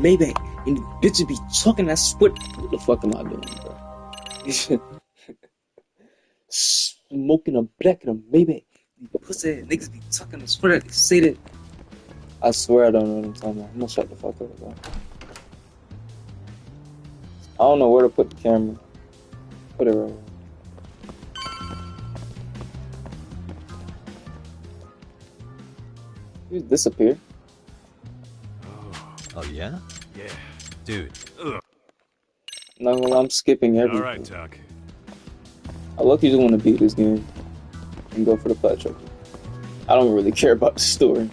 Maybach, and the bitches be talking. I swear, what the fuck am I doing, bro? Smoking a black and a Maybach. These pussy ass niggas be talking. I swear that they say that. I swear I don't know what I'm talking about. I'm gonna shut the fuck up, bro. I don't know where to put the camera. Put it right here. You disappear. Oh yeah? Yeah. Dude. No, well, I'm skipping everything. Alright, Tuck. I lucky just want to beat this game and go for the plat trophy. I don't really care about the story.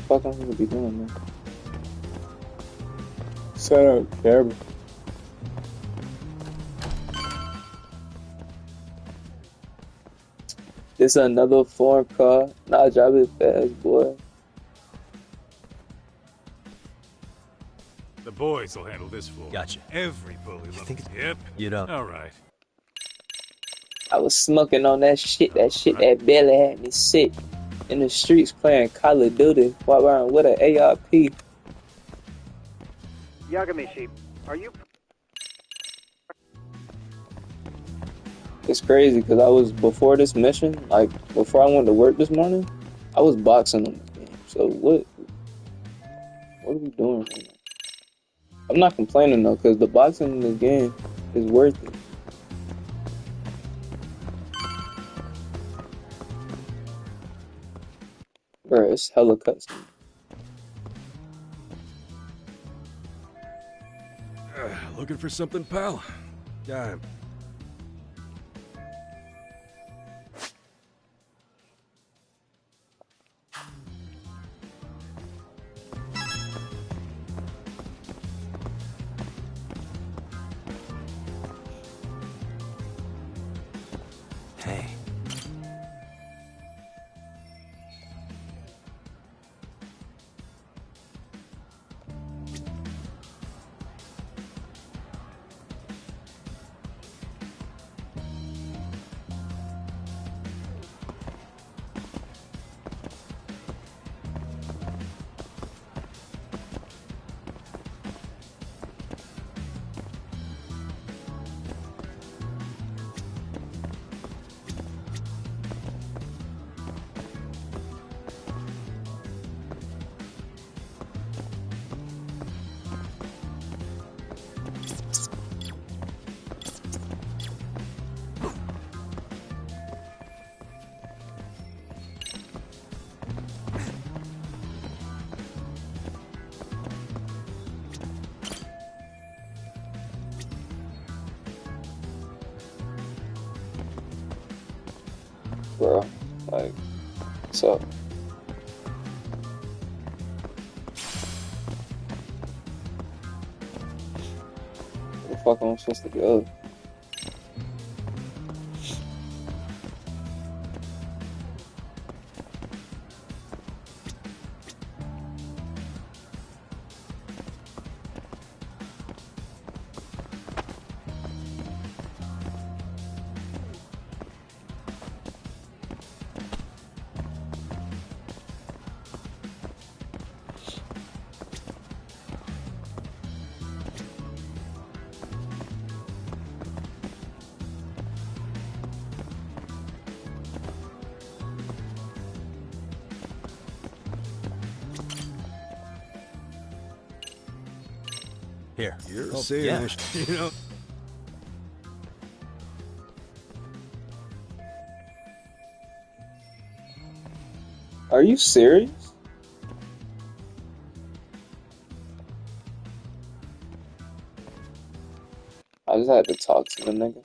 Fuck, I'm gonna be doing, man. Set up camera. This another foreign car. Nah, drive it fast, boy. The boys will handle this fool. Gotcha. Every bully looks think it's- hip. You don't. Alright. I was smoking on that shit that barely had me sick. In the streets playing Call of Duty, while around with an ARP. Yagamishi, are you... It's crazy because I was, before this mission, like before I went to work this morning, I was boxing on this game. So what are we doing right now? I'm not complaining though, because the boxing in this game is worth it. Bro, it's hella cutscene. Looking for something, pal? Yeah. Hey. Bro, like, what's up? Where the fuck am I supposed to go? Here. You're Oh, saying yeah. this, you know? Are you serious? I just had to talk to the nigga.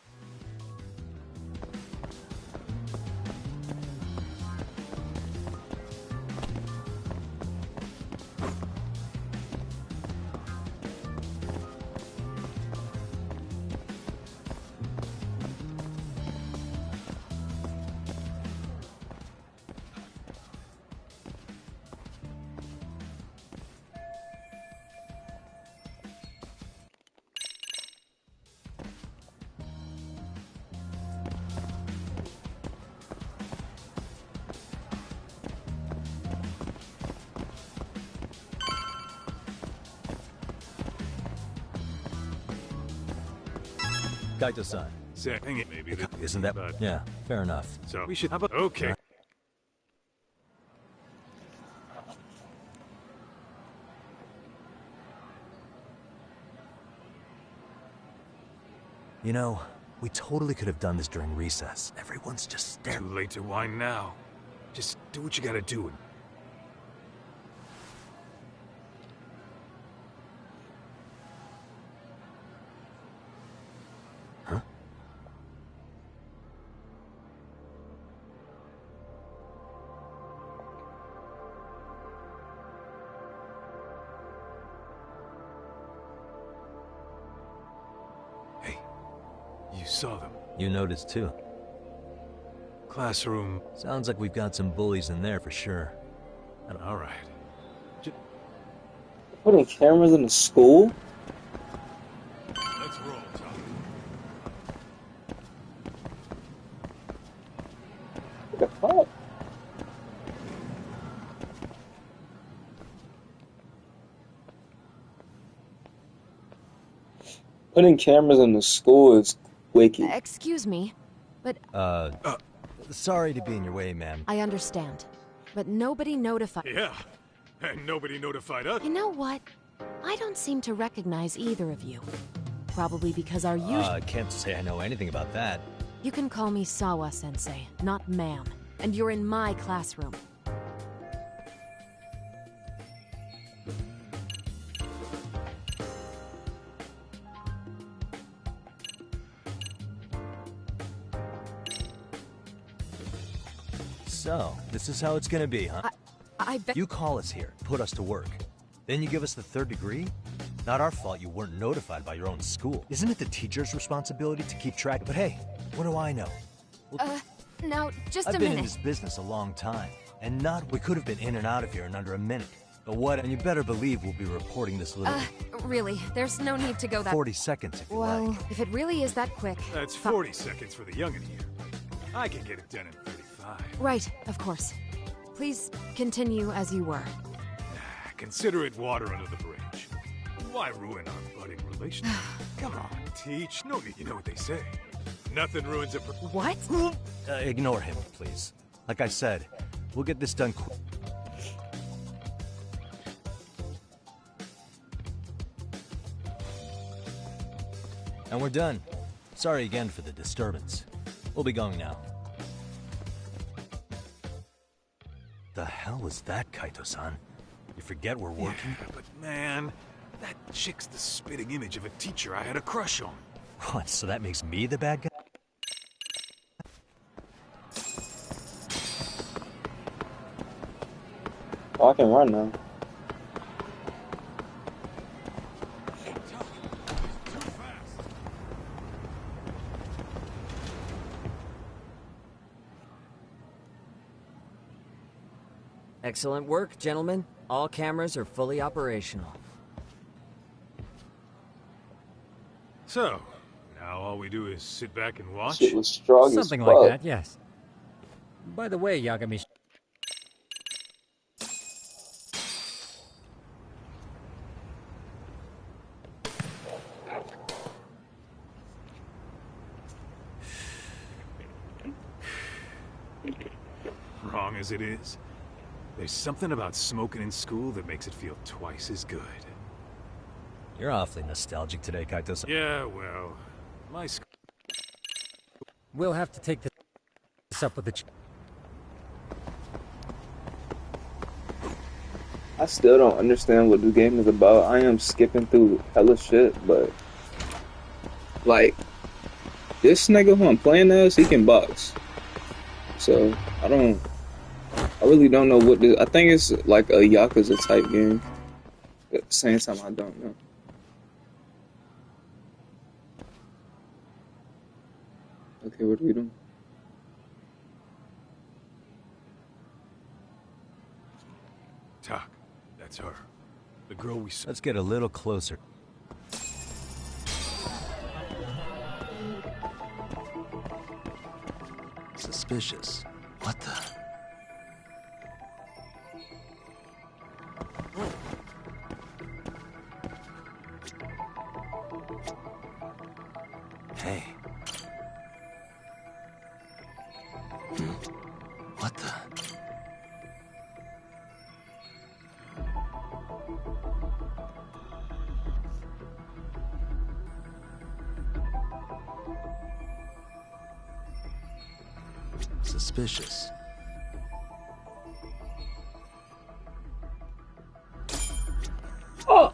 Kaito-san. Saying it maybe that Isn't that... but Yeah, fair enough. so we should have a okay. You know, we totally could have done this during recess. Everyone's just staring. Too late to whine now. Just do what you gotta do. Huh? Hey, you saw them. You noticed too. Classroom. Sounds like we've got some bullies in there for sure. All right. Putting cameras in the school? Let's roll, Tom. What the fuck? Putting cameras in the school is wicked. Excuse me, but Sorry to be in your way, ma'am. I understand. But nobody notified. Yeah, and nobody notified us. You know what? I don't seem to recognize either of you. Probably because our usual. I can't say I know anything about that. You can call me Sawa-sensei, not ma'am. And you're in my classroom. So, this is how it's gonna be, huh? I bet. You call us here, put us to work. Then you give us the third degree? Not our fault you weren't notified by your own school. Isn't it the teacher's responsibility to keep track? But hey, what do I know? Now, just I've a been in minute. this business a long time, and we could have been in and out of here in under a minute. But what? And you better believe we'll be reporting this little... Really, there's no need to go that. 40 seconds if you Well, like. if it really is that quick. That's 40 seconds for the youngin' here. I can get it done in 35. Right, of course. Please continue as you were. Consider it water under the bridge. Why ruin our budding relationship? Come on, teach. No need. You know what they say. Nothing ruins a... What? Ignore him, please. Like I said, we'll get this done quick. And we're done. Sorry again for the disturbance. We'll be going now. The hell was that, Kaito-san? You forget we're working? Yeah, but man, that chick's the spitting image of a teacher I had a crush on. What, so that makes me the bad guy? Oh, I can run now. Excellent work, gentlemen. All cameras are fully operational. So, now all we do is sit back and watch? Shit was strong as Something fuck. like that, yes. By the way, Yagami... Wrong as it is, there's something about smoking in school that makes it feel twice as good. You're awfully nostalgic today, Kaito-san. Yeah, well, my school... We'll have to take this up with the... I still don't understand what this game is about. I am skipping through hella shit, but like this nigga who I'm playing as, he can box. So I really don't know what this. I think it's like a Yakuza type game. But at the same time, I don't know. Okay, what are we doing? Talk. That's her. The girl we saw. Let's get a little closer. Suspicious. What the? Hey, What the? Suspicious. Oh,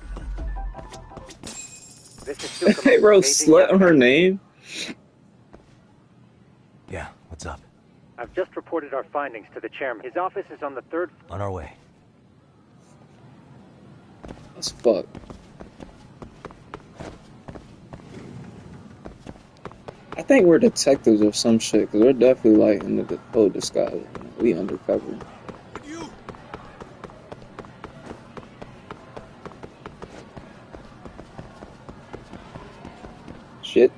This is Stuka. hey, bro, Staging slut on her Yakima. name. Yeah, what's up? I've just reported our findings to the chairman. His office is on the third floor. On our way. That's fuck. I think we're detectives or some shit, because we're definitely like in the whole disguise. We undercover. You! Shit.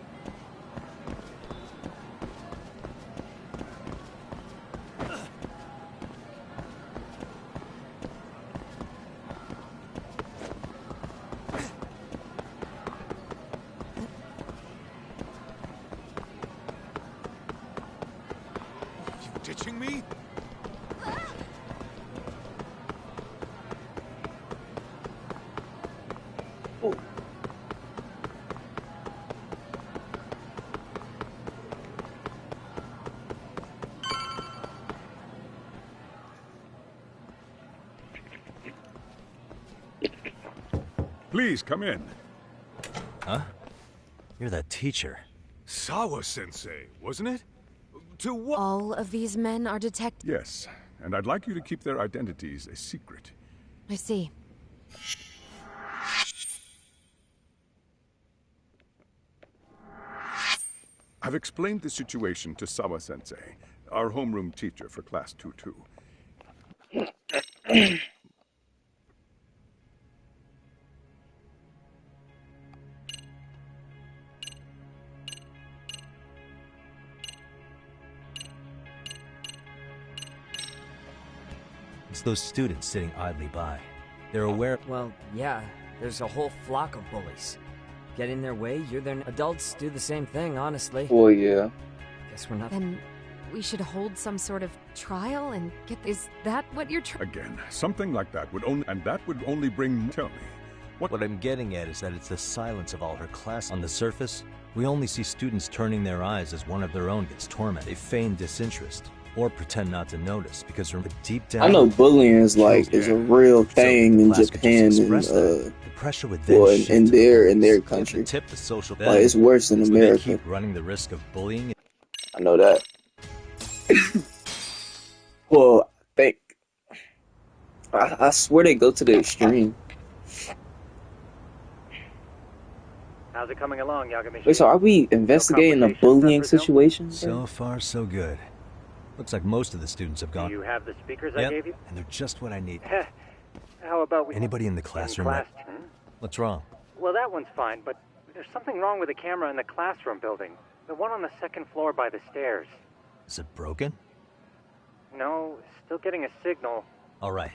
You ditching me? Oh. Please, come in. Huh? You're that teacher. Sawa-sensei, wasn't it? To what? All of these men are detectives. Yes, and I'd like you to keep their identities a secret. I see. I've explained the situation to Sawa-sensei, our homeroom teacher for Class 2-2. It's those students sitting idly by. They're aware. Well, yeah, there's a whole flock of bullies. Get in their way, you're their... Adults do the same thing, honestly. Well, yeah. Guess we're not... Then we should hold some sort of trial and get... Is that what you're trying... Again, something like that would only... And that would only bring... Tell me, What I'm getting at is that it's the silence of all her class. On the surface, we only see students turning their eyes as one of their own gets tormented. They feign disinterest or pretend not to notice because remember deep down. I know bullying is like is a real thing in class could just Japan and express that. The pressure would then well, shift in to the their bullies. country. To tip the social. Like it's worse in so they America. keep running the risk of bullying. I know that. Well, I swear they go to the extreme. How's it coming along, Yagami? Wait, so are we investigating a bullying situation? So far, so good. Looks like most of the students have Do gone. you have the speakers I Yep, gave you? and they're just what I need. How about we... Anybody in the classroom? class? What's wrong? Well, that one's fine, but there's something wrong with the camera in the classroom building. The one on the second floor by the stairs. Is it broken? No, still getting a signal. All right.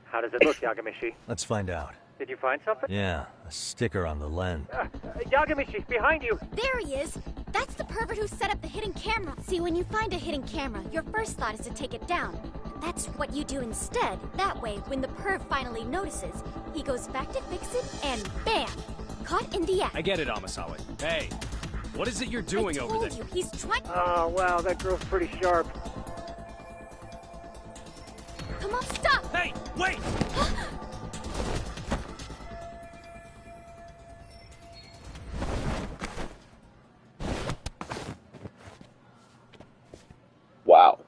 How does it look, Yagamishi? Let's find out. Did you find something? Yeah, a sticker on the lens. Yagamishi, behind you! There he is! That's the pervert who set up the hidden camera. See, when you find a hidden camera, your first thought is to take it down. That's what you do instead. That way, when the perv finally notices, he goes back to fix it, and bam! Caught in the act. I get it, Amasawa. Hey, what is it you're doing over there? I told you, he's trying... Oh, wow, that girl's pretty sharp. Come on, stop! Hey, wait! Wow.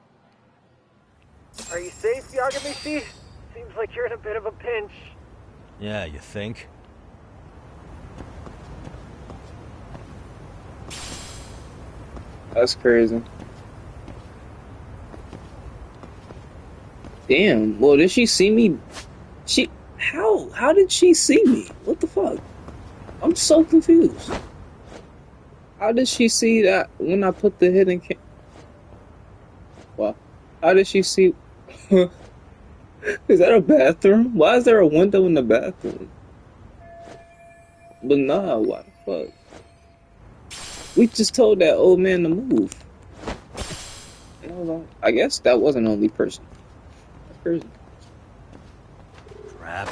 Are you safe, Yagamishi? Seems like you're in a bit of a pinch. Yeah, you think? That's crazy. Damn. Well, did she see me? How did she see me? What the fuck? I'm so confused. How did she see that when I put the hidden cam? Well, how did she see? Is that a bathroom? Why is there a window in the bathroom? But nah, why the fuck? We just told that old man to move. I guess that wasn't the only person. That's crazy. Crap.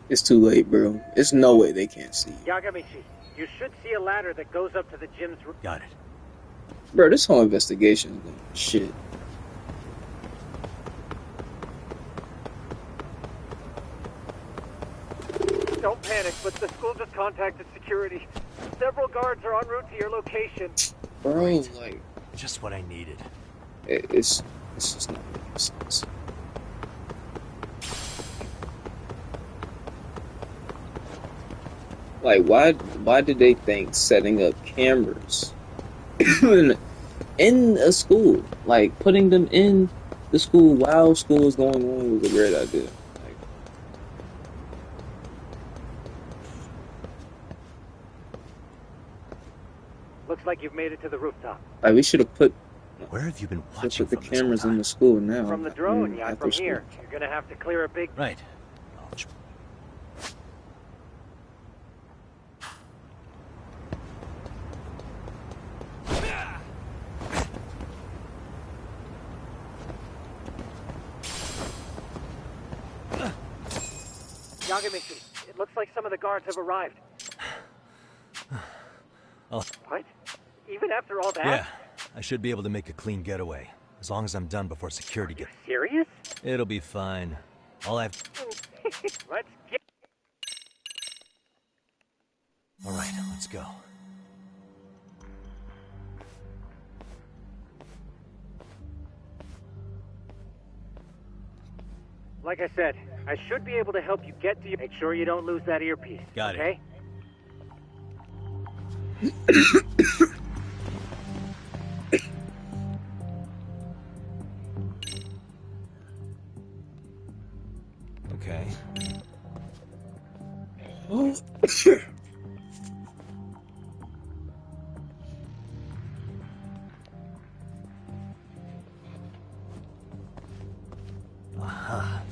It's too late, bro. It's no way they can't see you. Yagamichi, you should see a ladder that goes up to the gym's roof. Got it. Bro, this whole investigation is going to shit. Don't panic, but the school just contacted security. Several guards are en route to your location. Bro, like... Just what I needed. It's just not making sense. Like, why did they think setting up cameras in a school, like putting them in the school while school is going on, was a great idea? Like, Looks like you've made it to the rooftop. we should have put. Where have you been Put watching the from cameras in the school now. From the drone, yeah, after from school. here. You're gonna have to clear a big... Right. Yagamichi, it looks like some of the guards have arrived. Oh. What? Even after all that? Yeah, I should be able to make a clean getaway. As long as I'm done before security gets... Serious? It'll be fine. All I've... Let's get... Alright, let's go. Like I said, I should be able to help you get to your... Make sure you don't lose that earpiece. Got it. Okay? Okay. Oh. Aha.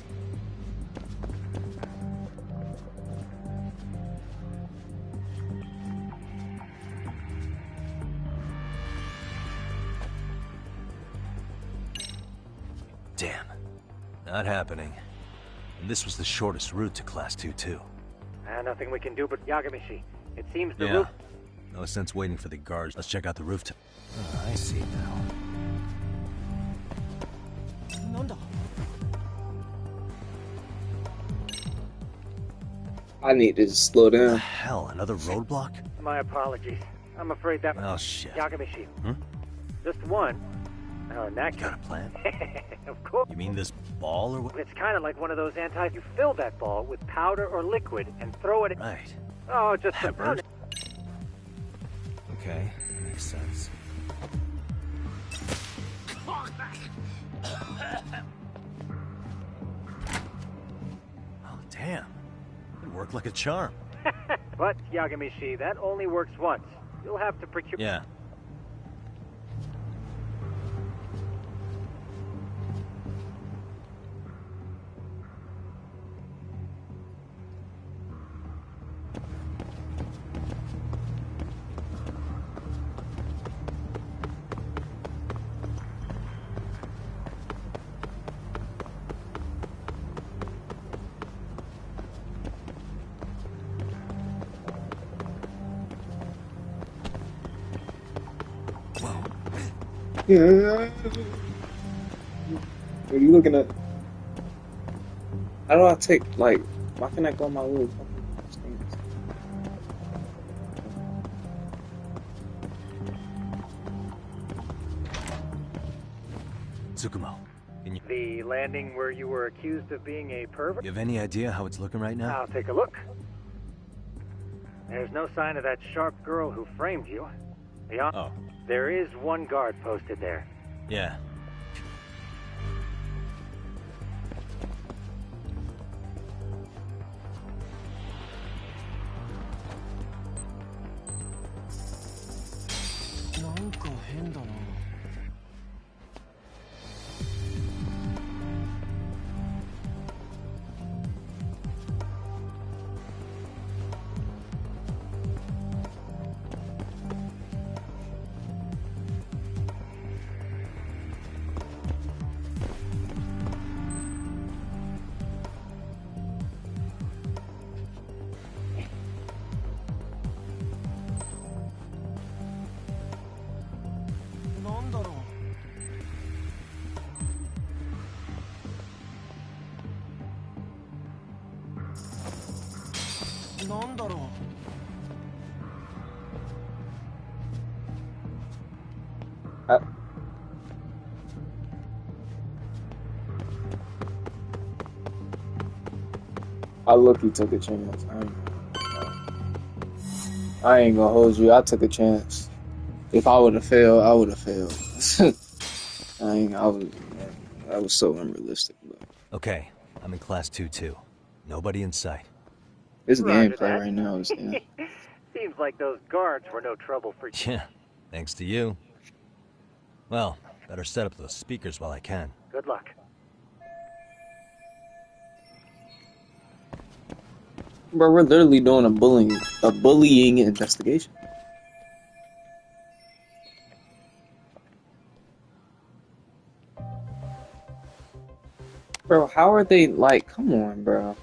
Damn. Not happening. And this was the shortest route to Class 2, too. Nothing we can do but Yagamishi. It seems the Yeah. roof... No sense waiting for the guards. Let's check out the rooftop. Oh, I see now. I need to just slow The down. hell, another roadblock? My apologies. I'm afraid that... Oh, shit. Yagamishi. Hmm? Just one. Oh, in that You got a plan? Of course. You mean this ball or what? It's kind of like one of those You fill that ball with powder or liquid and throw it... Right. Oh, just... Peppered. Okay, makes sense. Oh, damn. It worked like a charm. But, Yagamishi, that only works once. You'll have to procure... Yeah. Yeah. What are you looking at? How do I take, like, why can't I go on my little fucking stance? Tsukumo, can you... The landing where you were accused of being a pervert? You have any idea how it's looking right now? I'll take a look. There's no sign of that sharp girl who framed you. Oh. There is one guard posted there. Yeah. I, I look, you took a chance. I ain't gonna hold you. I took a chance. If I would have failed, I would have failed. That was so unrealistic. But Okay, I'm in class 2 too. Nobody in sight. this Roger gameplay that. right now is Seems like those guards were no trouble for you. Yeah, thanks to you. Well, better set up those speakers while I can. Good luck. Bro, we're literally doing a bullying investigation. Bro, how are they like? Come on, bro.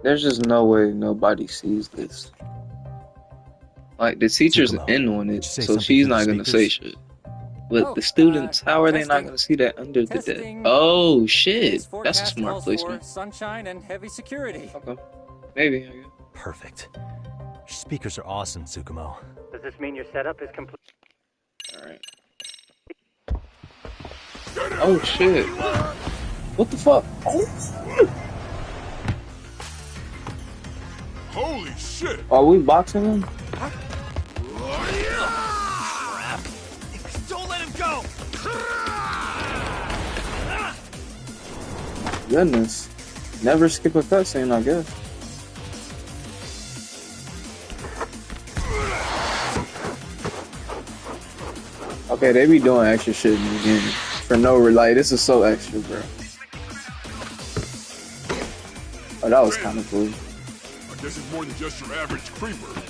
There's just no way nobody sees this. Like the teacher's Tsukumo, in on did it, you say so something she's through the not gonna say speakers? shit. But the students, how are they not gonna see that under the desk? Testing. Oh shit, Today's that's a forecast smart calls placement. for sunshine and heavy security. Okay, maybe. I guess. Perfect. Your speakers are awesome, Tsukumo. Does this mean your setup is complete? All right. Oh shit! What the fuck? Oh. Holy shit! Are we boxing him? Don't let him go! Goodness. Never skip a cutscene, I guess. Okay, they be doing extra shit in the game. For no like, this is so extra, bro. Oh, that was kind of cool. I guess it's more than just your average creeper.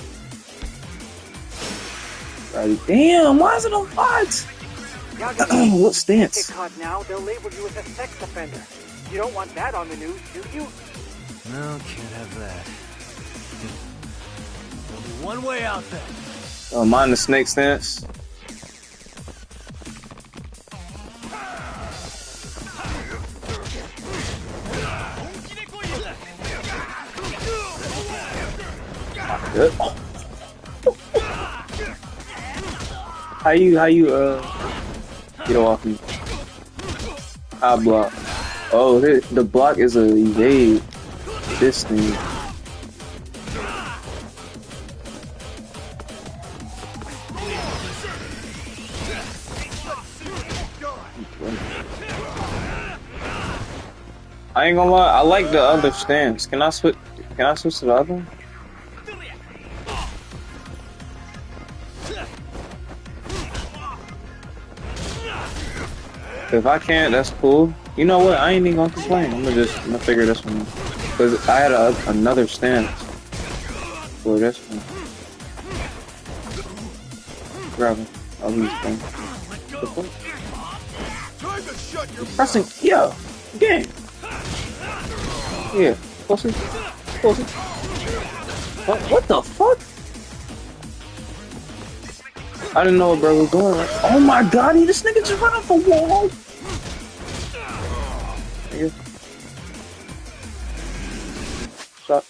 Right. Damn, why is it on bots? What stance? Get caught now, they'll label you as a sex offender. You don't want that on the news, do you? No, can't have that. Only one way out there. Oh, mind the snake stance. Good. How you get off me? I block. Oh, the block is a evade. This thing. I ain't gonna lie, I like the other stance. Can I switch to the other one? If I can't, that's cool. You know what? I ain't even gonna complain. I'm gonna figure this one out. Cause I had another stance for this one. Grab him. Oh, he's done. Pressing, yeah, game. Yeah, pussy. What the fuck? I didn't know what bro was doing. Like, oh my god, this nigga just ran off a wall. Nigga. Stop.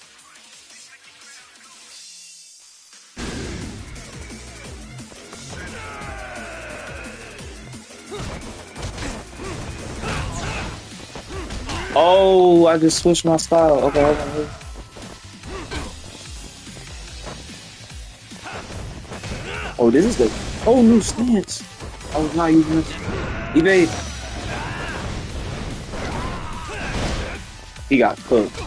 Oh, I just switched my style. Okay, hold on. Oh, this is the whole new stance. I was not using this. Evade. He got cooked.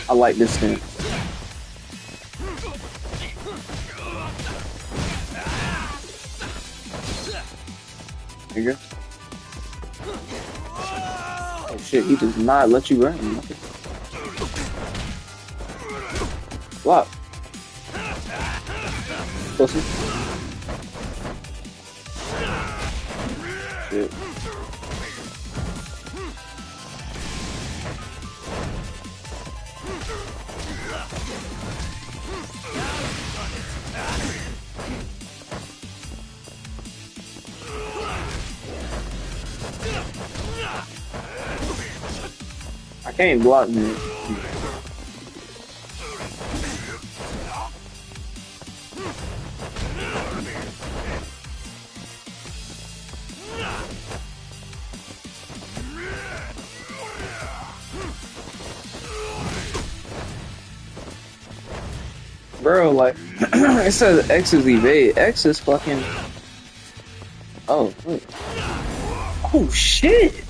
I like this stance. Nigga. Oh shit, he does not let you grab him. Okay. Block. Pussy. Shit. I Can't block me. Bro, like, it says X is evade. X is fucking. Oh, wait. Oh, shit!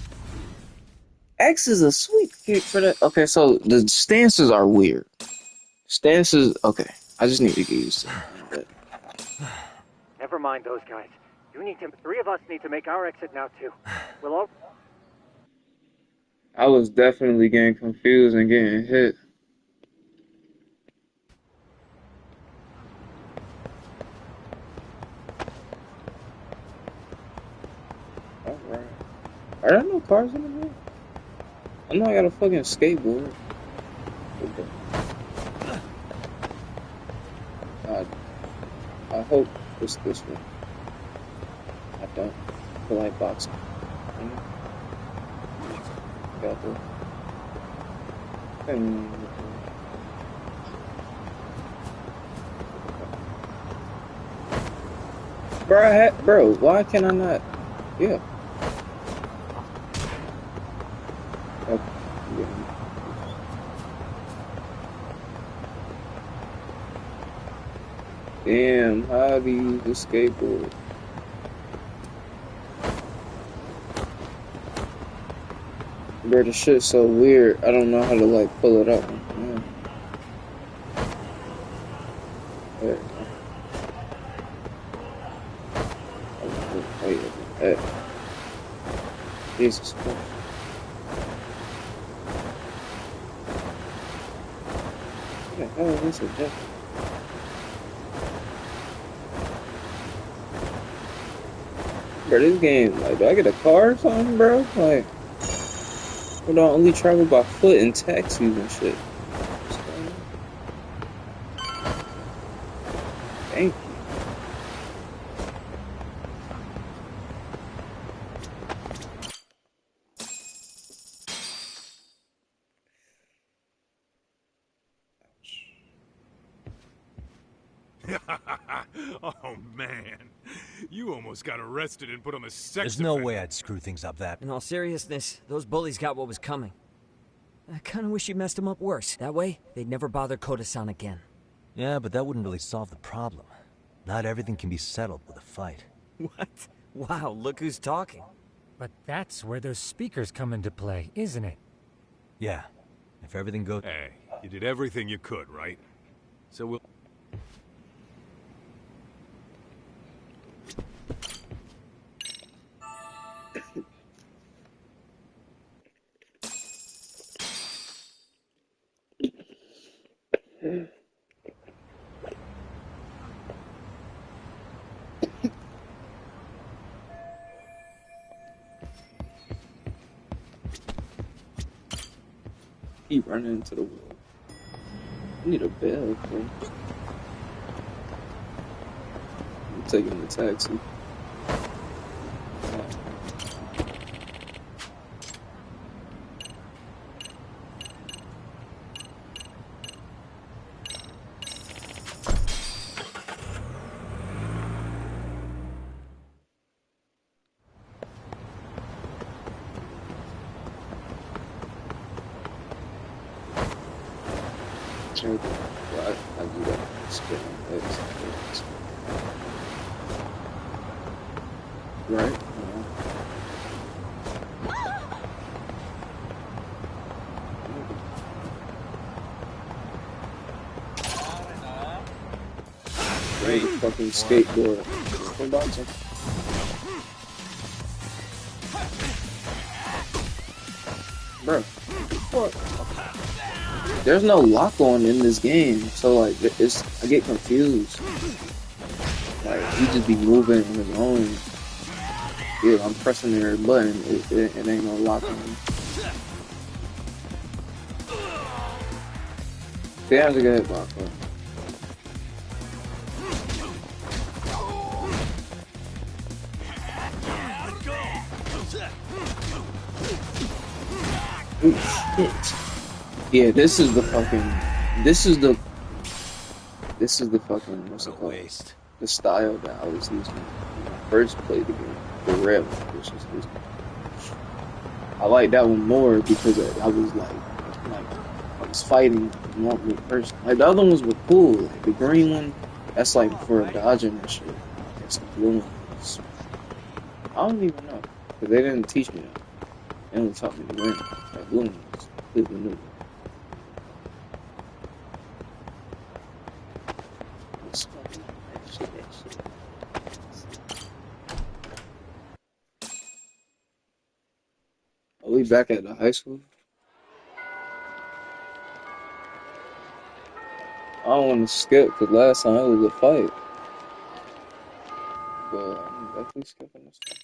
X is a sweet kick for that. Okay, so the stances are weird. Stances, okay. I just need to get used to it. Never mind those guys. You need to. Three of us need to make our exit now too. We'll all. I was definitely getting confused and getting hit. Alright. Are there no cars in the room? I know I got a fucking skateboard. Okay. I hope it's this one. I don't feel like boxing. Got the. Bro, why can I not? Yeah. Okay. Damn, how do you use the skateboard? Bro, the shit's so weird. I don't know how to like pull it up. Yeah. There. Oh, wait. Jesus Christ. What the hell is this objective? Bro, this game, like, do I get a car or something, bro? Like, or do I only travel by foot in taxis and shit? Thank you. Oh man, you almost got arrested and put on the sex. There's no way I'd screw things up that. In all seriousness, those bullies got what was coming. I kinda wish you messed them up worse. That way, they'd never bother Koda-san again. Yeah, but that wouldn't really solve the problem. Not everything can be settled with a fight. What? Wow, look who's talking. But that's where those speakers come into play, isn't it? Yeah. If everything goes... Hey, you did everything you could, right? So we'll... Keep running into the wall. I need a bell, bro. I'm taking the taxi. Well, I do that. Spin on X. Right? Great fucking skateboard. From boxing. Bro, what? There's no lock on in this game, so like I get confused. Like he just be moving on his own. Yeah, I'm pressing every button. It ain't no lock on. Damn, to get lock on. Ooh, shit. Yeah, this is the fucking. This is the. This is the fucking. What's it What a called? waste. The style that I was using when I first played the game. The red one, which is this one. I like that one more because I was like I was fighting one person. Like the other ones were cool. Like the green one, that's like for dodging and shit. I guess the blue one was, I don't even know because they didn't teach me that. They only taught me the green one. That blue one was completely new. Are we back at the high school? I don't want to skip because last time it was a fight. But I'm definitely skipping this one.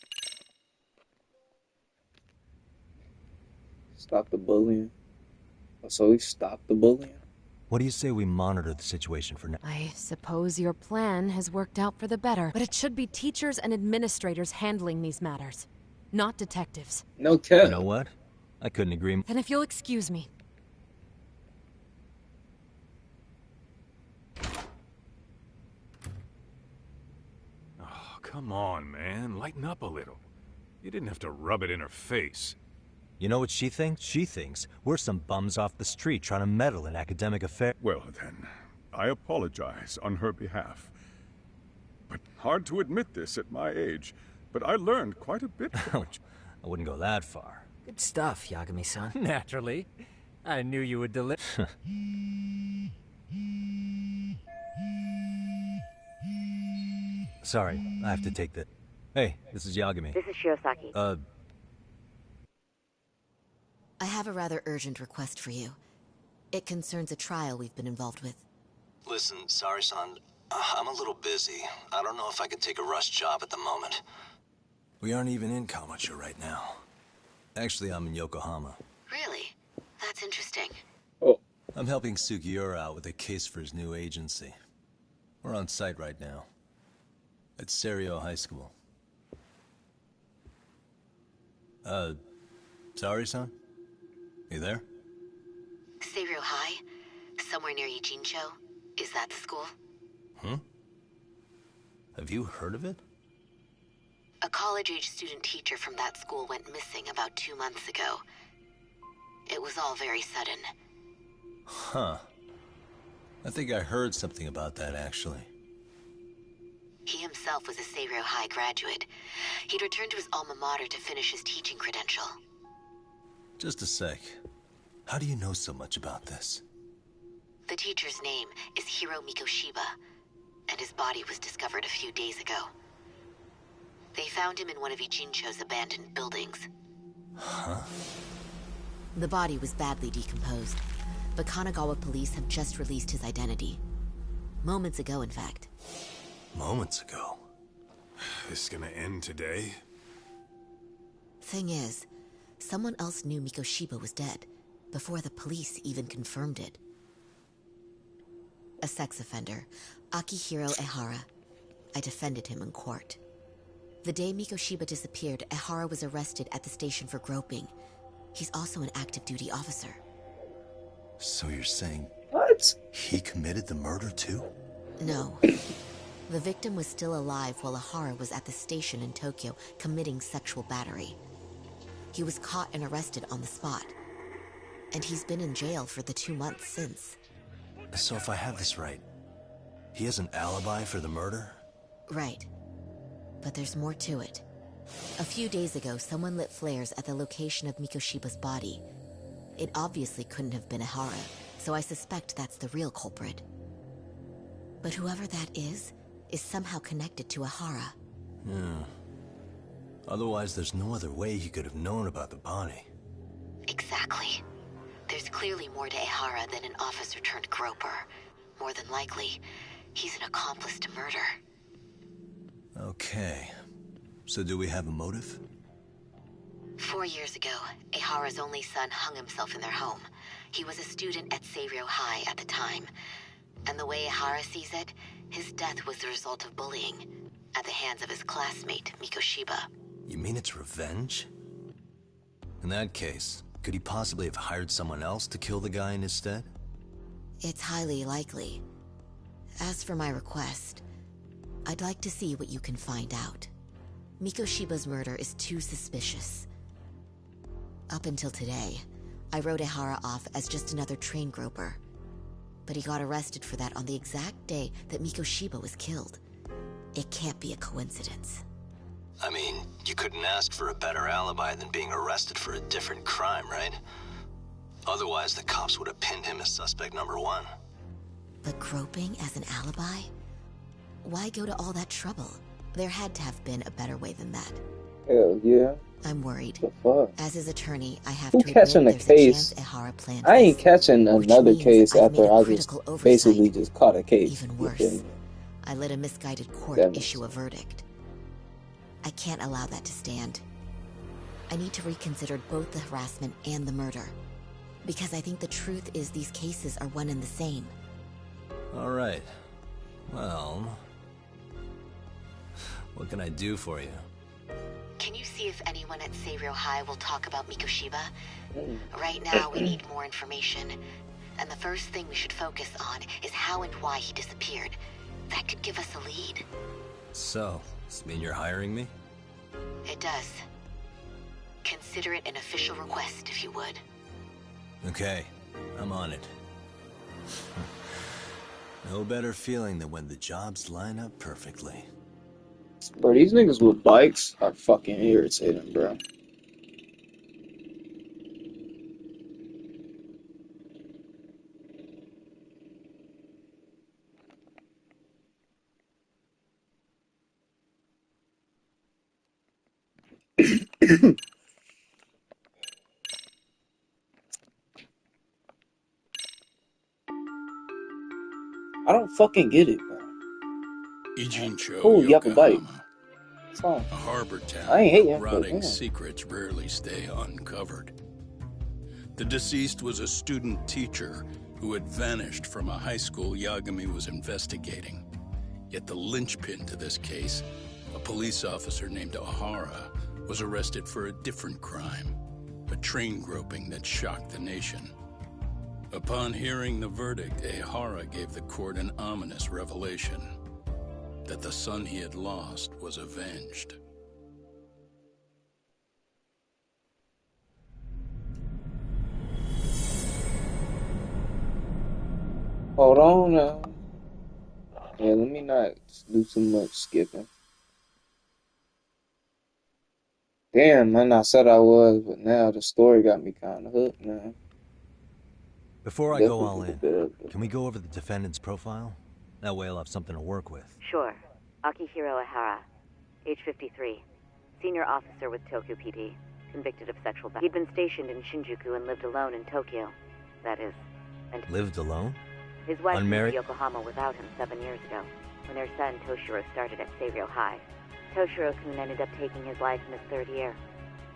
Stop the bullying. So we stopped the bullying? What do you say we monitor the situation for now? I suppose your plan has worked out for the better, but it should be teachers and administrators handling these matters, not detectives. No cap. You know what? I couldn't agree more. Then if you'll excuse me. Oh, come on, man. Lighten up a little. You didn't have to rub it in her face. You know what she thinks? She thinks we're some bums off the street trying to meddle in academic affairs. Well, then, I apologize on her behalf. But hard to admit this at my age, but I learned quite a bit from it. I wouldn't go that far. Good stuff, Yagami-san. Naturally. I knew you would deliver. Sorry, I have to take that. Hey, this is Yagami. This is Shiosaki. I have a rather urgent request for you. It concerns a trial we've been involved with. Listen, sorry-san. I'm a little busy. I don't know if I can take a rush job at the moment. We aren't even in Kawachi right now. Actually, I'm in Yokohama. Really? That's interesting. Oh. I'm helping Sugiura out with a case for his new agency. We're on site right now. At Serio High School. Sorry-san? You there? Serio High? Somewhere near Ijincho? Is that the school? Have you heard of it? A college-age student teacher from that school went missing about 2 months ago. It was all very sudden. Huh. I think I heard something about that, actually. He himself was a Serio High graduate. He'd returned to his alma mater to finish his teaching credential. Just a sec. How do you know so much about this? The teacher's name is Hiro Mikoshiba, and his body was discovered a few days ago. They found him in one of Ijincho's abandoned buildings. Huh? The body was badly decomposed, but Kanagawa police have just released his identity. Moments ago, in fact. Moments ago? This is gonna end today? Thing is, someone else knew Mikoshiba was dead, before the police even confirmed it. A sex offender, Akihiro Ehara. I defended him in court. The day Mikoshiba disappeared, Ehara was arrested at the station for groping. He's also an active duty officer. So you're saying... What? He committed the murder too? No. The victim was still alive while Ehara was at the station in Tokyo committing sexual battery. He was caught and arrested on the spot. And he's been in jail for the 2 months since. So if I have this right, he has an alibi for the murder? Right. But there's more to it. A few days ago, someone lit flares at the location of Mikoshiba's body. It obviously couldn't have been Ehara, so I suspect that's the real culprit. But whoever that is somehow connected to Ehara. Yeah. Otherwise, there's no other way he could have known about the body. Exactly. There's clearly more to Ehara than an officer turned groper. More than likely, he's an accomplice to murder. Okay. So do we have a motive? 4 years ago, Ehara's only son hung himself in their home. He was a student at Serio High at the time. And the way Ehara sees it, his death was the result of bullying at the hands of his classmate, Mikoshiba. You mean it's revenge? In that case, Could he possibly have hired someone else to kill the guy in his stead? It's highly likely. As for my request, I'd like to see what you can find out. Mikoshiba's murder is too suspicious. Up until today, I wrote Ehara off as just another train groper. But he got arrested for that on the exact day that Mikoshiba was killed. It can't be a coincidence. I mean, you couldn't ask for a better alibi than being arrested for a different crime, right? Otherwise, the cops would have pinned him as suspect number one. But groping as an alibi? Why go to all that trouble? There had to have been a better way than that. Hell yeah. I'm worried. The fuck? As his attorney, I have Who to catching a admit there's case? a chance Ehara planned I ain't this, catching which another means case I've made after a I just critical oversight. basically just caught a case. Even You worse, feel me? I let a misguided court That makes issue a verdict. I can't allow that to stand. I need to reconsider both the harassment and the murder. Because I think the truth is these cases are one and the same. All right. Well, what can I do for you? Can you see if anyone at Seiryō High will talk about Mikoshiba? Right now, we need more information. And the first thing we should focus on is how and why he disappeared. That could give us a lead. So, does this mean you're hiring me? It does. Consider it an official request, if you would. Okay, I'm on it. No better feeling than when the jobs line up perfectly. Bro, these niggas with bikes are fucking irritating, bro. I don't fucking get it, bro. Ijincho Cool, you have a bike. Yokohama. It's fine. A harbor town I ain't hating, where but rotting yeah. secrets rarely stay uncovered. The deceased was a student teacher who had vanished from a high school Yagami was investigating. Yet the linchpin to this case, a police officer named Ehara, was arrested for a different crime, a train groping that shocked the nation. Upon hearing the verdict, Ehara gave the court an ominous revelation: that the son he had lost was avenged. Hold on now. Yeah, let me not do too much skipping. Damn, man, I said I was, but now the story got me kind of hooked, man. Before I go Definitely all a in, bit. can we go over the defendant's profile? That way I'll have something to work with. Sure. Akihiro Ehara, age 53, senior officer with Tokyo PD, convicted of sexual He'd been stationed in Shinjuku and lived alone in Tokyo. That is, and Lived alone? his wife moved Unmarried? to Yokohama without him 7 years ago, when their son Toshiro started at Seiryō High. Toshiro-kun ended up taking his life in his third year.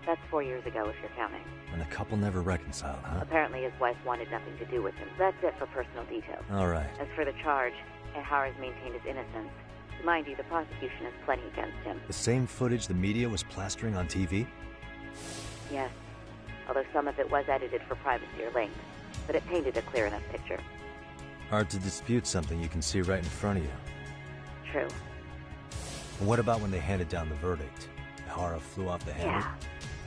That's 4 years ago, if you're counting. And the couple never reconciled, huh? Apparently his wife wanted nothing to do with him. That's it for personal details. All right. As for the charge, Ehara's maintained his innocence. Mind you, the prosecution has plenty against him. The same footage the media was plastering on TV? Yes, although some of it was edited for privacy or length, but it painted a clear enough picture. Hard to dispute something you can see right in front of you. True. And what about when they handed down the verdict? Ehara flew off the handle? Yeah,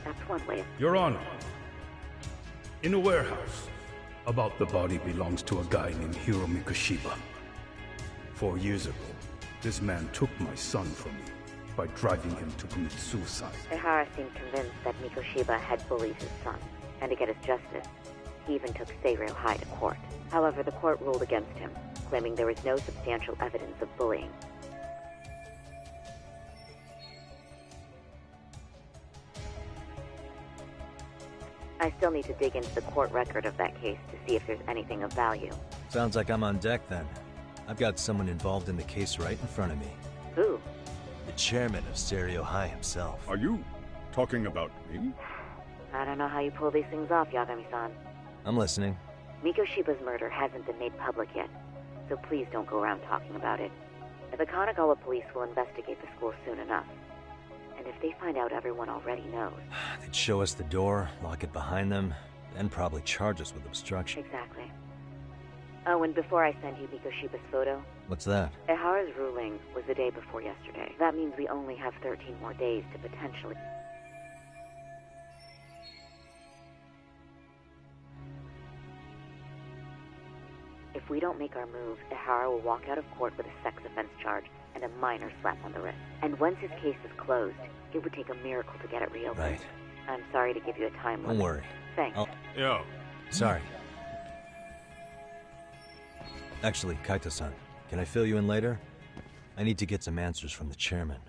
that's one way of... Your Honor, in a warehouse, about the body belongs to a guy named Hiro Mikoshiba. 4 years ago, this man took my son from me by driving him to commit suicide. Ehara seemed convinced that Mikoshiba had bullied his son, and to get his justice, he even took Seiryō High to court. However, the court ruled against him, claiming there was no substantial evidence of bullying. I still need to dig into the court record of that case to see if there's anything of value. Sounds like I'm on deck then. I've got someone involved in the case right in front of me. Who? The chairman of Seiryō High himself. Are you talking about me? I don't know how you pull these things off, Yagami-san. I'm listening. Mikoshiba's murder hasn't been made public yet, so please don't go around talking about it. The Kanagawa police will investigate the school soon enough. And if they find out everyone already knows... They'd show us the door, lock it behind them, And probably charge us with obstruction. Exactly. Oh, and before I send you Mikoshiba's photo... What's that? Ihara's ruling was the day before yesterday. That means we only have 13 more days to potentially... If we don't make our move, Ihara will walk out of court with a sex offense charge and a minor slap on the wrist. And once his case is closed, it would take a miracle to get it reopened. Right. I'm sorry to give you a time limit. Don't worry. Thanks. Yo. Sorry. Actually, Kaito-san, can I fill you in later? I need to get some answers from the chairman.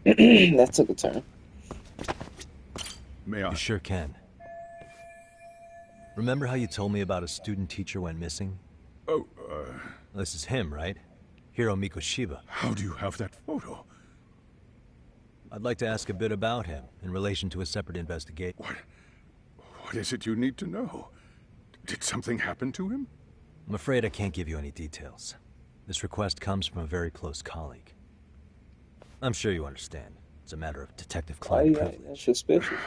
That took a turn. May I? You sure can. Remember how you told me about a student teacher went missing? Oh, This is him, right? Hiro Mikoshiba. How do you have that photo? I'd like to ask a bit about him in relation to a separate investigation. What is it you need to know? Did something happen to him? I'm afraid I can't give you any details. This request comes from a very close colleague. I'm sure you understand. It's a matter of detective-client privilege. That's suspicious.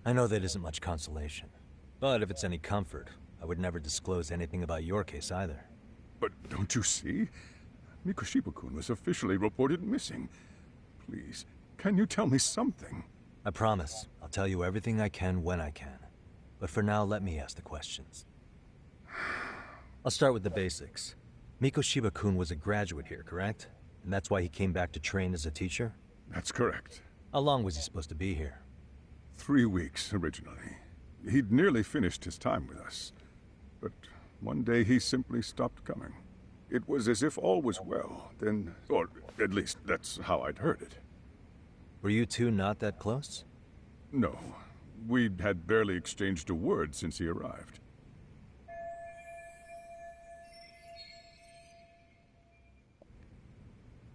I know that isn't much consolation. But if it's any comfort, I would never disclose anything about your case either. But don't you see? Mikoshiba-kun was officially reported missing. Please, can you tell me something? I promise. I'll tell you everything I can when I can. But for now, let me ask the questions. I'll start with the basics. Mikoshiba-kun was a graduate here, correct? And that's why he came back to train as a teacher? That's correct. How long was he supposed to be here? 3 weeks, originally. He'd nearly finished his time with us. But one day he simply stopped coming. It was as if all was well, then... Or at least that's how I'd heard it. Were you two not that close? No. We'd had barely exchanged a word since he arrived.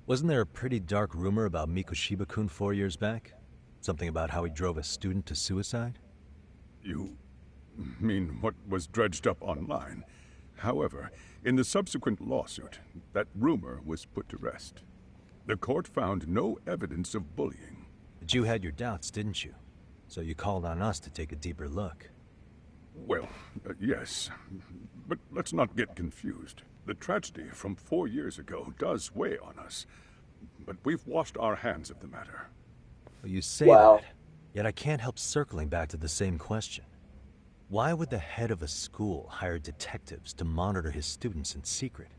Wasn't there a pretty dark rumor about Mikoshiba-kun 4 years back? Something about how he drove a student to suicide? You mean what was dredged up online? However, in the subsequent lawsuit, that rumor was put to rest. The court found no evidence of bullying. But you had your doubts, didn't you? So you called on us to take a deeper look. Well, yes. But let's not get confused. The tragedy from 4 years ago does weigh on us. But we've washed our hands of the matter. Well, you say that, yet I can't help circling back to the same question. Why would the head of a school hire detectives to monitor his students in secret?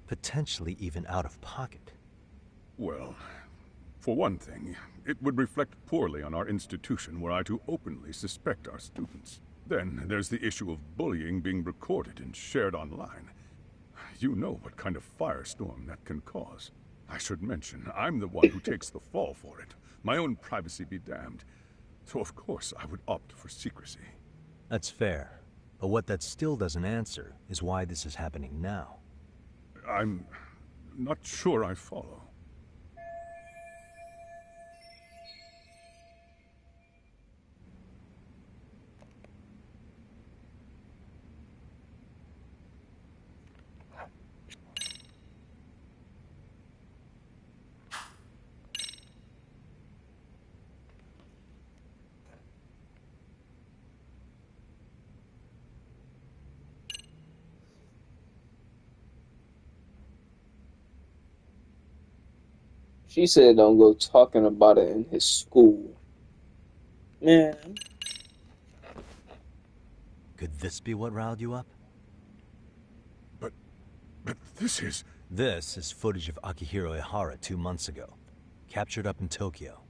Potentially even out of pocket. Well, for one thing, it would reflect poorly on our institution were I to openly suspect our students. Then there's the issue of bullying being recorded and shared online. You know what kind of firestorm that can cause. I should mention, I'm the one who takes the fall for it. My own privacy be damned. So of course I would opt for secrecy. That's fair. But what that still doesn't answer is why this is happening now. I'm not sure I follow. She said don't go talking about it in his school. Man. Could this be what riled you up? But this is... This is footage of Akihiro Ihara 2 months ago, captured up in Tokyo.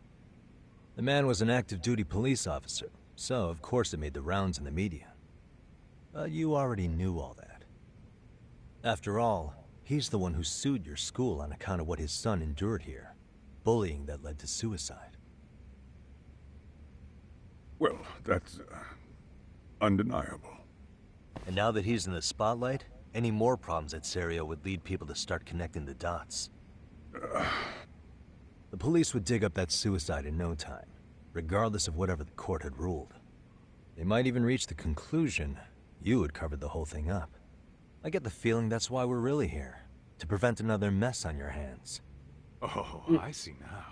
The man was an active duty police officer, so of course it made the rounds in the media. But you already knew all that. After all, he's the one who sued your school on account of what his son endured here. Bullying that led to suicide. Well, that's undeniable. And now that he's in the spotlight, any more problems at Serio would lead people to start connecting the dots. The police would dig up that suicide in no time, regardless of whatever the court had ruled. They might even reach the conclusion you had covered the whole thing up. I get the feeling that's why we're really here, to prevent another mess on your hands. Oh, I see now.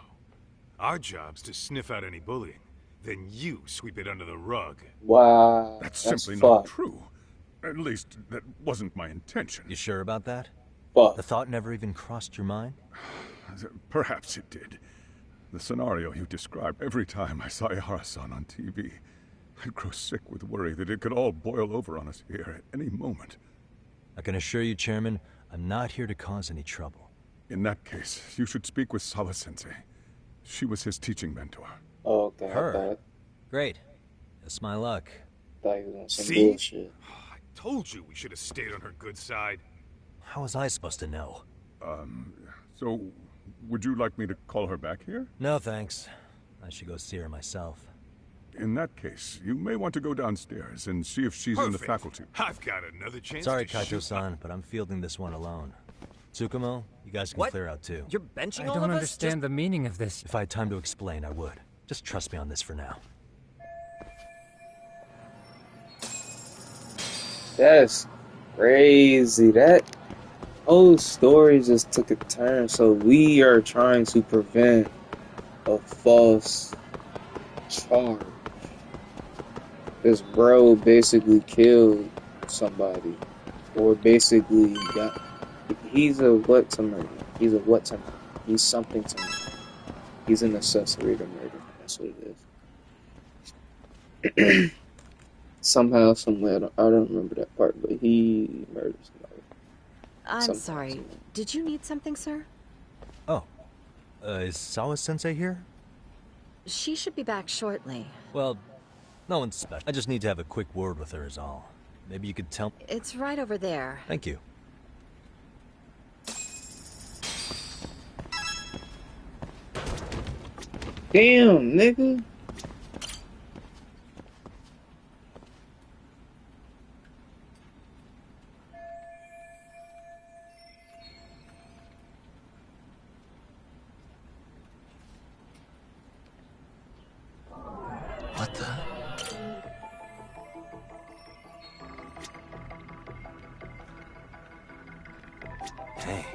Our job's to sniff out any bullying. Then you sweep it under the rug. Wow, That's that's simply not fucked. true. At least, that wasn't my intention. You sure about that? Fuck. The thought never even crossed your mind? Perhaps it did. The scenario you described, every time I saw Ihara-san on TV, I'd grow sick with worry that it could all boil over on us here at any moment. I can assure you, Chairman, I'm not here to cause any trouble. In that case, you should speak with Sawa-sensei. She was his teaching mentor. Oh, okay. Her? Great. That's my luck. Thought he was on some See? bullshit. I told you we should have stayed on her good side. How was I supposed to know? So, would you like me to call her back here? No, thanks. I should go see her myself. In that case, you may want to go downstairs and see if she's in the faculty. I've got another chance. Sorry, to shoot. Kaito-san, but I'm fielding this one alone. Tsukumo, you guys can What? clear out too. You're benching I all don't of us? understand the meaning of this. If I had time to explain, I would. Just trust me on this for now. That's crazy. That whole story just took a turn. So we are trying to prevent a false charge. This bro basically killed somebody, or basically got. He's a what to murder. He's a what to murder. He's something to murder. He's an accessory to murder. That's what it is. Somehow, somewhere, I don't remember that part, but he murdered somebody. I'm sorry. Did you need something, sir? Oh, is Sawa-sensei here? She should be back shortly. Well, no one's special. I just need to have a quick word with her is all. Maybe you could tell... It's right over there. Thank you. Damn, nigga. What the... Hey.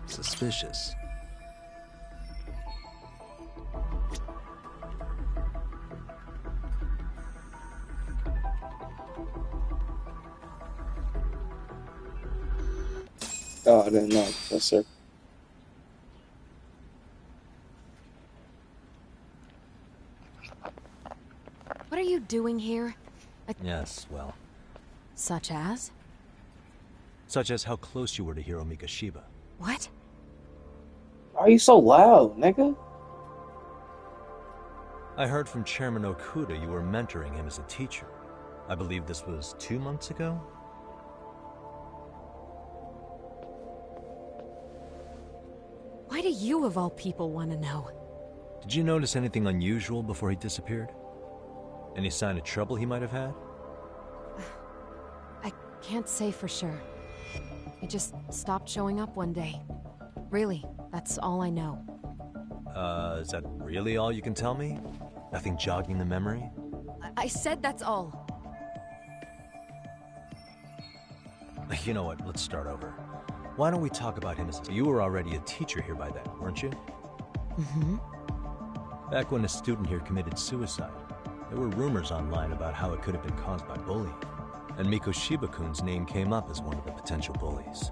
Suspicious. Oh, I didn't know. Yes, sir. What are you doing here? Yes, well... Such as? Such as how close you were to Hiro Mikoshiba. What? Why are you so loud, nigga? I heard from Chairman Okuda you were mentoring him as a teacher. I believe this was 2 months ago? Why do you, of all people, want to know? Did you notice anything unusual before he disappeared? Any sign of trouble he might have had? I can't say for sure. He just stopped showing up one day. Really, that's all I know. Is that really all you can tell me? Nothing jogging the memory? I said that's all. You know what, let's start over. Why don't we talk about him as... You were already a teacher here by then, weren't you? Mm-hmm. Back when a student here committed suicide, there were rumors online about how it could have been caused by bullying. And Mikoshiba-kun's name came up as one of the potential bullies.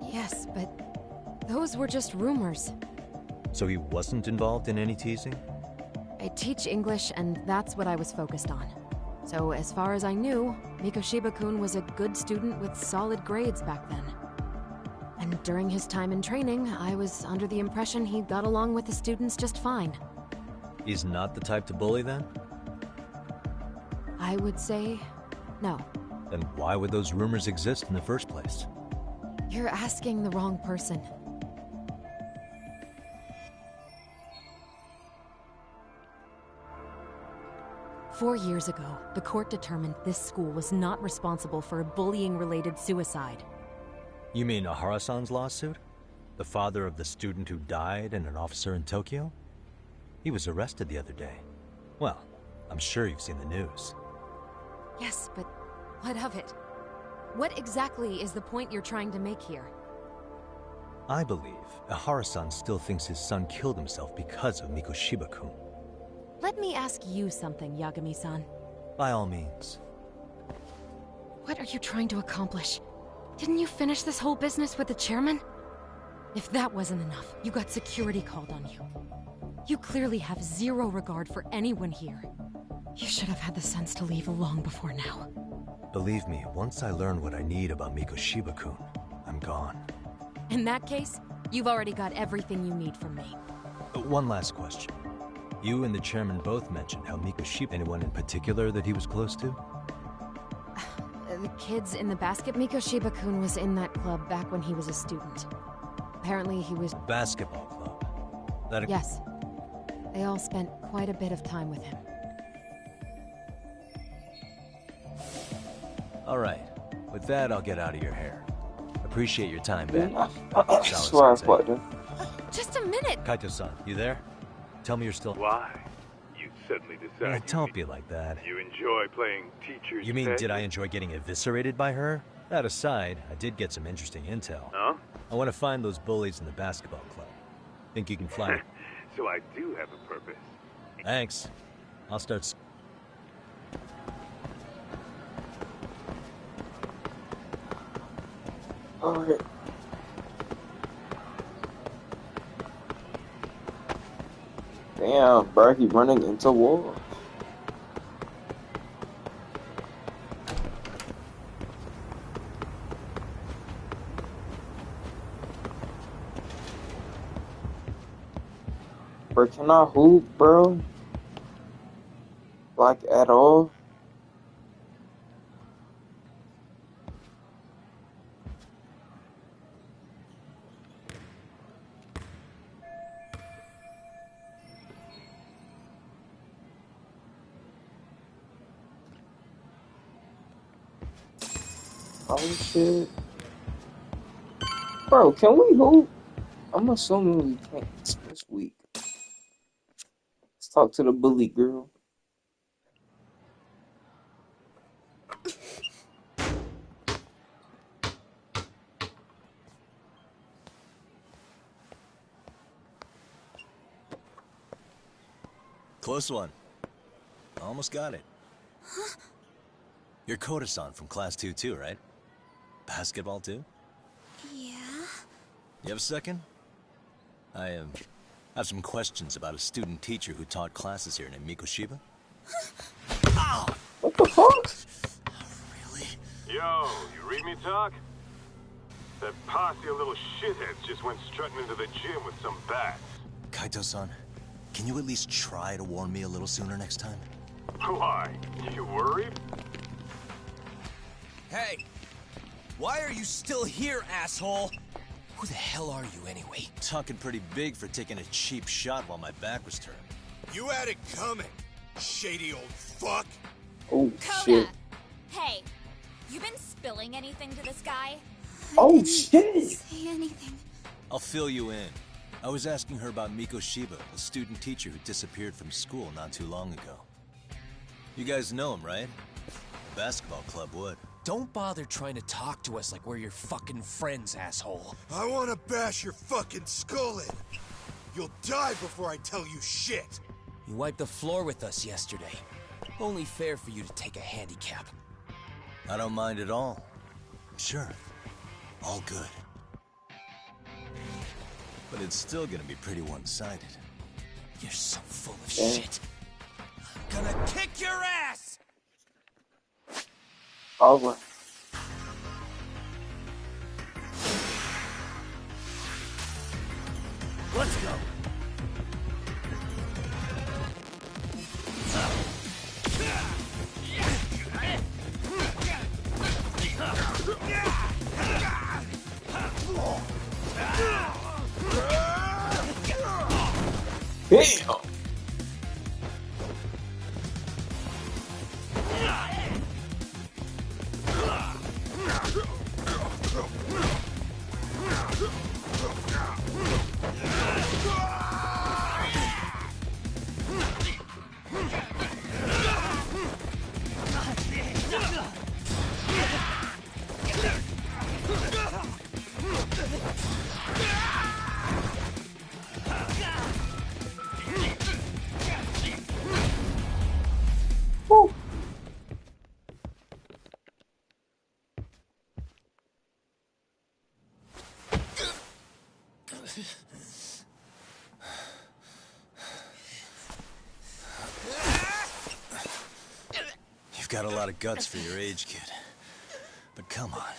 Yes, but those were just rumors. So he wasn't involved in any teasing? I teach English, and that's what I was focused on. So as far as I knew, Mikoshiba-kun was a good student with solid grades back then. And during his time in training, I was under the impression he got along with the students just fine. He's not the type to bully then? I would say no. Then why would those rumors exist in the first place? You're asking the wrong person. 4 years ago, the court determined this school was not responsible for a bullying-related suicide. You mean Ahara-san's lawsuit? The father of the student who died and an officer in Tokyo? He was arrested the other day. Well, I'm sure you've seen the news. Yes, but what of it? What exactly is the point you're trying to make here? I believe Ahara-san still thinks his son killed himself because of Mikoshiba-kun. Let me ask you something, Yagami-san. By all means. What are you trying to accomplish? Didn't you finish this whole business with the chairman? If that wasn't enough, you got security called on you. You clearly have zero regard for anyone here. You should have had the sense to leave long before now. Believe me, once I learn what I need about Mikoshiba-kun, I'm gone. In that case, you've already got everything you need from me. One last question. You and the chairman both mentioned how Mikoshiba... Anyone in particular that he was close to? The kids in the basket... Mikoshiba-kun was in that club back when he was a student. Apparently he was... Basketball club? That... Yes. They all spent quite a bit of time with him. Alright. With that, I'll get out of your hair. Appreciate your time, Ben. Sorry about that. Just a minute! Kaito-san, you there? Tell me you're still... Why? You suddenly decide... Yeah, don't be like that. You enjoy playing teacher's You mean, pet? did I enjoy getting eviscerated by her? That aside, I did get some interesting intel. Huh? I want to find those bullies in the basketball club. Think you can fly me? So I do have a purpose. Thanks. I'll start... Alright. Damn, bro, he running into wall. Bro, can I hoop, bro? Like, at all? Oh shit. Bro, can we hoop? I'm assuming we can't this week. Let's talk to the bully girl. Close one. Almost got it. Huh? You're Koda-san from Class 2 too, right? Basketball too? Yeah? You have a second? I have some questions about a student teacher who taught classes here named Mikoshiba. What the fuck? Yo, you read me talk? That posse of little shitheads just went strutting into the gym with some bats. Kaito-san, can you at least try to warn me a little sooner next time? Why? You worried? Hey! Why are you still here, asshole? Who the hell are you, anyway? Talking pretty big for taking a cheap shot while my back was turned. You had it coming, shady old fuck. Oh, Koda! shit. Hey, you been spilling anything to this guy? Oh, shit! Say anything. I'll fill you in. I was asking her about Mikoshiba, a student teacher who disappeared from school not too long ago. You guys know him, right? The basketball club would. Don't bother trying to talk to us like we're your fucking friends, asshole. I wanna bash your fucking skull in. You'll die before I tell you shit. You wiped the floor with us yesterday. Only fair for you to take a handicap. I don't mind at all. Sure. All good. But it's still gonna be pretty one-sided. You're so full of shit. I'm gonna kick your ass! Over. Let's go. Damn. You've got a lot of guts for your age, kid. But come on.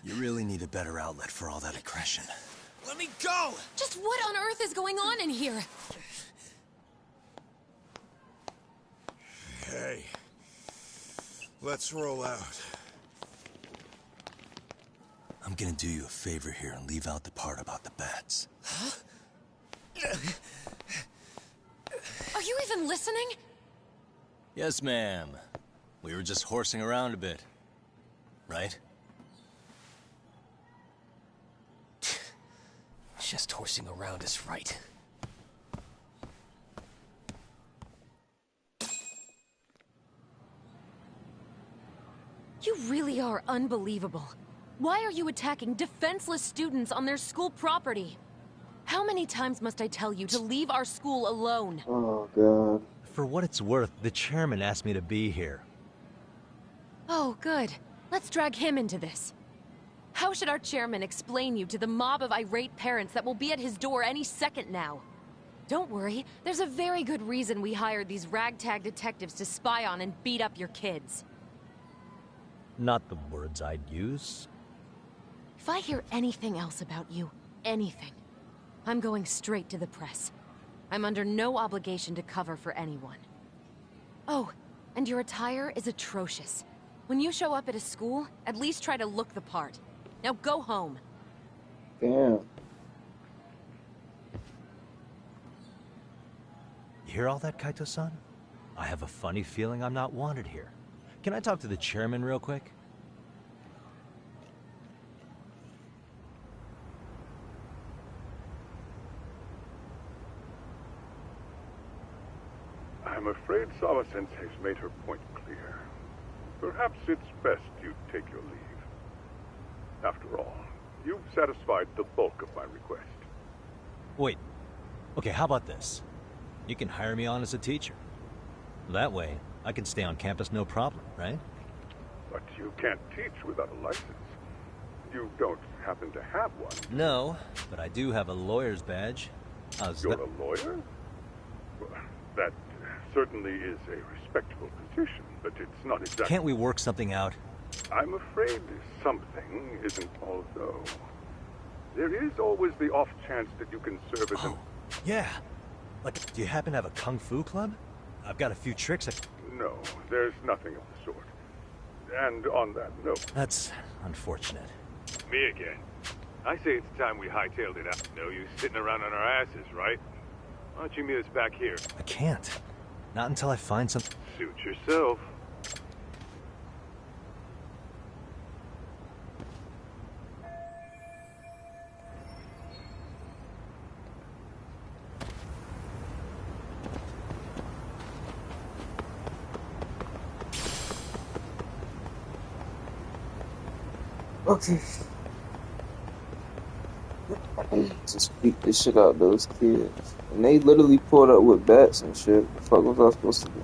You really need a better outlet for all that aggression. Let me go! Just what on earth is going on in here? Hey. Let's roll out. I'm gonna do you a favor here and leave out the part about the bats. Huh? Are you even listening? Yes, ma'am. We were just horsing around a bit. Right? Just horsing around is right. You really are unbelievable. Why are you attacking defenseless students on their school property? How many times must I tell you to leave our school alone? Oh, God. For what it's worth, the chairman asked me to be here. Oh, good. Let's drag him into this. How should our chairman explain you to the mob of irate parents that will be at his door any second now? Don't worry, there's a very good reason we hired these ragtag detectives to spy on and beat up your kids. Not the words I'd use. If I hear anything else about you, anything, I'm going straight to the press. I'm under no obligation to cover for anyone. Oh, and your attire is atrocious. When you show up at a school, at least try to look the part. Now go home. Damn. You hear all that, Kaito-san? I have a funny feeling I'm not wanted here. Can I talk to the chairman real quick? I'm afraid Sawa-sensei's made her point clear. Perhaps it's best you take your leave. After all, you've satisfied the bulk of my request. Wait. Okay, how about this? You can hire me on as a teacher. That way, I can stay on campus no problem, right? But you can't teach without a license. You don't happen to have one. No, but I do have a lawyer's badge. You're a lawyer? Well, that certainly is a respectable position, but it's not exactly... Can't we work something out? I'm afraid something isn't all so. There is always the off chance that you can serve as Yeah. Like, do you happen to have a kung fu club? I've got a few tricks. No, there's nothing of the sort. And on that note... That's unfortunate. Me again. I say it's time we hightailed it out. No use sitting around on our asses, right? Why don't you meet us back here? I can't. Not until I find something. Suit yourself. Okay. Just beat the shit out of those kids. And they literally pulled up with bats and shit. What the fuck was I supposed to do?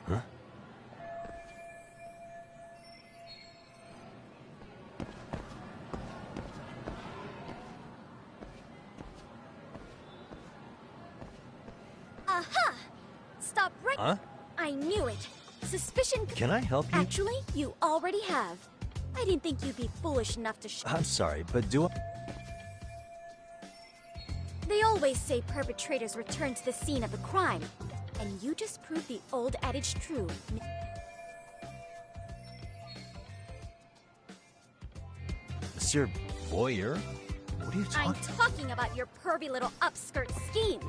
Huh? Aha! Stop right... Huh? I knew it. Suspicion... Can I help you? Actually, you already have. I didn't think you'd be foolish enough to I'm sorry, but do I... They always say perpetrators return to the scene of the crime. And you just proved the old adage true. Monsieur Boyer? What are you talking... I'm talking about your pervy little upskirt scheme.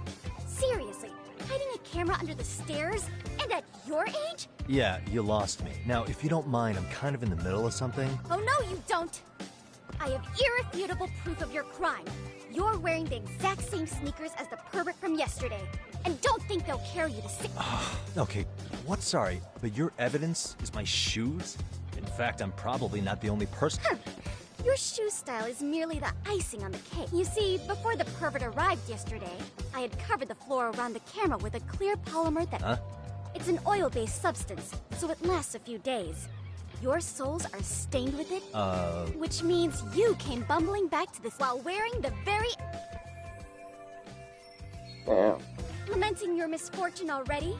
Seriously, hiding a camera under the stairs? And at your age? Yeah, you lost me. Now, if you don't mind, I'm kind of in the middle of something. Oh no, you don't! I have irrefutable proof of your crime. You're wearing the exact same sneakers as the pervert from yesterday. And don't think they'll carry you to sick... Okay, what? Sorry, but your evidence is my shoes? In fact, I'm probably not the only person... Your shoe style is merely the icing on the cake. You see, before the pervert arrived yesterday, I had covered the floor around the camera with a clear polymer that... Huh? It's an oil-based substance, so it lasts a few days. Your souls are stained with it, which means you came bumbling back to this while wearing the very... Damn. Lamenting your misfortune already?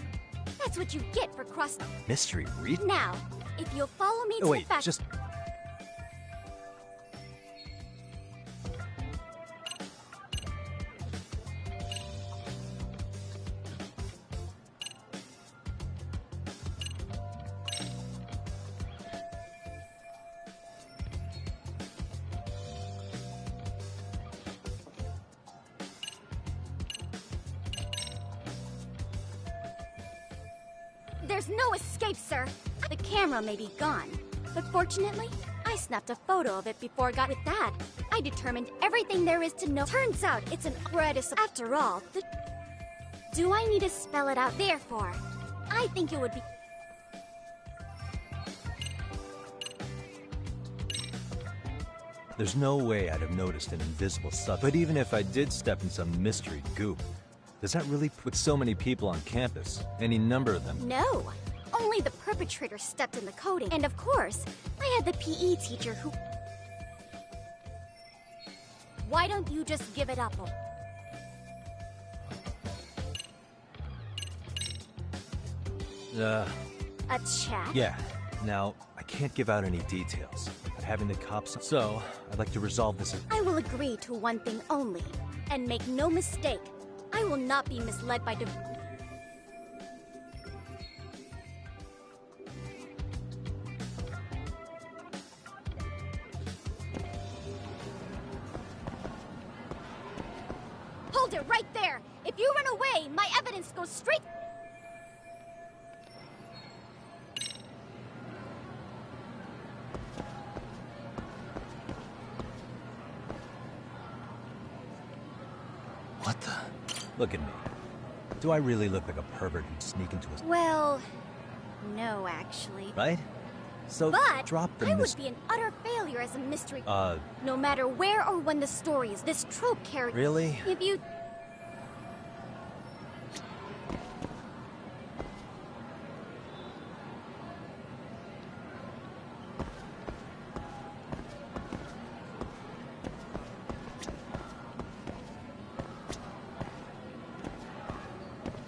That's what you get for crossing... Mystery read? Now, if you'll follow me to Wait, the fact... just... There's no escape, sir. The camera may be gone, but fortunately, I snapped a photo of it before I got with that. I determined everything there is to know. Turns out it's an apparatus. After all, do I need to spell it out? Therefore, I think it would be... There's no way I'd have noticed an invisible stuff. But even if I did step in some mystery goop, does that really put so many people on campus? Any number of them? No. Only the perpetrator stepped in the coding. And of course, I had the PE teacher who... Why don't you just give it up? A chat? Yeah. Now, I can't give out any details, but having the cops... So, I'd like to resolve this... I will agree to one thing only. And make no mistake, I will not be misled by Hold it right there! If you run away, my evidence goes straight... What the... Look at me. Do I really look like a pervert who'd sneak into a... Well, no, actually. Right? So, but drop the I would be an utter failure as a mystery... No matter where or when the story is, this trope character... Really? If you...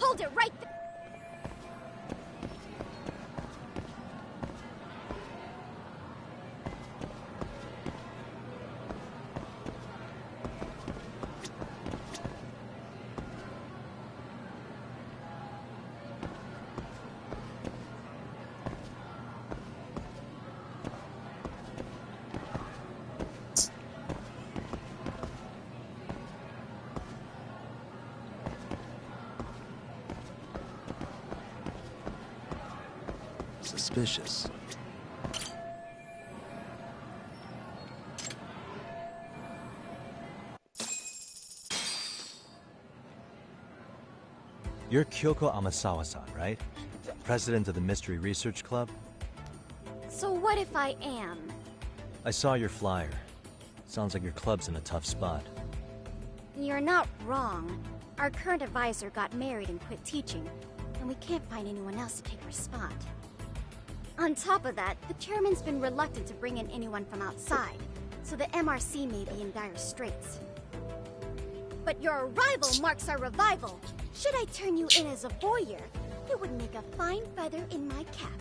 Hold it right there! Suspicious. You're Kyoko Amasawa-san, right? President of the Mystery Research Club? So what if I am? I saw your flyer. Sounds like your club's in a tough spot. You're not wrong. Our current advisor got married and quit teaching, and we can't find anyone else to take her spot. On top of that, the chairman's been reluctant to bring in anyone from outside, so the MRC may be in dire straits. But your arrival marks our revival. Should I turn you in as a voyeur, it would make a fine feather in my cap.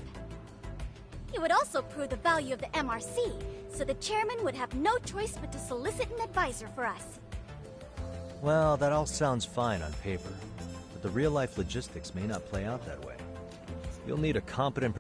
It would also prove the value of the MRC, so the chairman would have no choice but to solicit an advisor for us. Well, that all sounds fine on paper, but the real-life logistics may not play out that way. You'll need a competent...